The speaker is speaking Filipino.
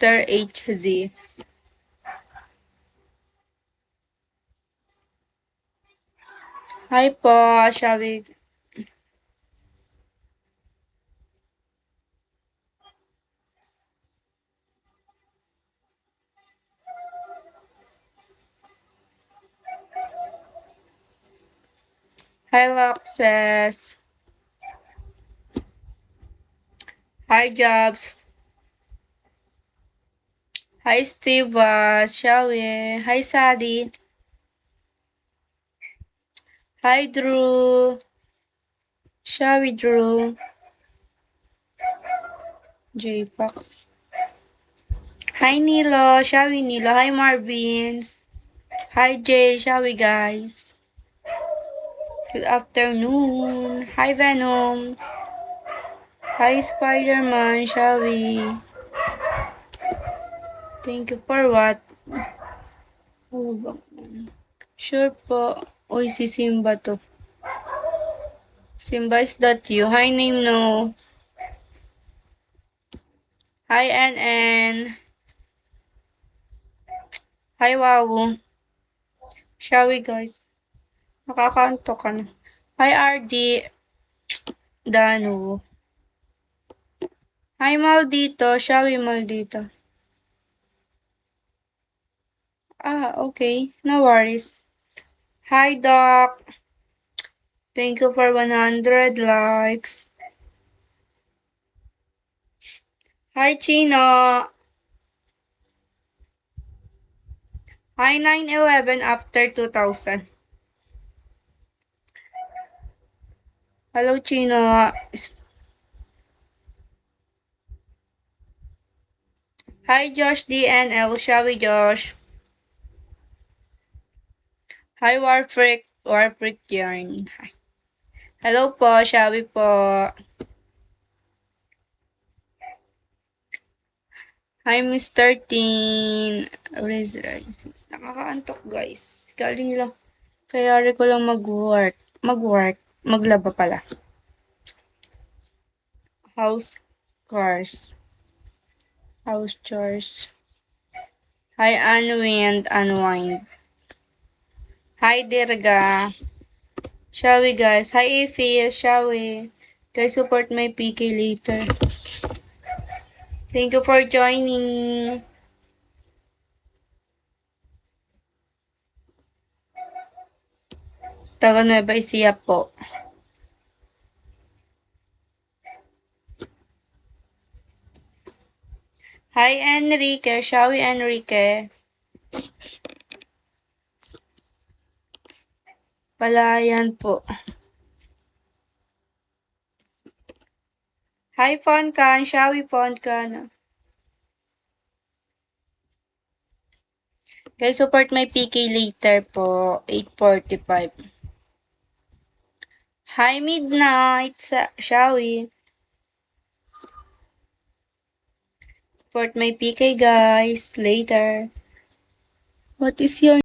Mr. HZ. Hi po, shall we? Hi Loxes. Hi Jobs. Hi Steve, shall we? Hi Sadie. Hi Drew. Shall we, Drew? J-Fox. Hi Nilo, shall we Nilo? Hi Marvins. Hi Jay, shall we guys? Good afternoon. Hi Venom. Hi Spider-Man, shall we? Thank you for what? Oh, ba? Sure po. Uy, si Simba to. Simba, is that you? Hi name no. Hi NN. Hi Wawu. Shall we guys? Nakakaantok ka na. Hi RD. Danu. Hi Maldito. Shall we Maldito? Ah, okay. No worries. Hi Doc. Thank you for 100 likes. Hi Chino. Hi 9/11 after 2000. Hello Chino. Hi Josh DNL. Shall we Josh? Hi Warfreak. Warfreak yarn. Hi. Hello po. Shall we po? Hi Mr. Teen. Nakakaantok guys. Galing lang. Kaya ko lang mag-work. Maglaba pala. House chores. House chores. Hi Unwind. Hi Dirga. Shall we guys? Hi Ifil. Shall we? Guys, support my PK later. Thank you for joining. Taga Nueva Ecija po. Hi Enrique. Shall we Enrique? Palayan po. Hi Foncan. Shall we Foncan? Guys, support my PK later po. 8:45. Hi Midnight. Shall we? Support my PK guys later. What is your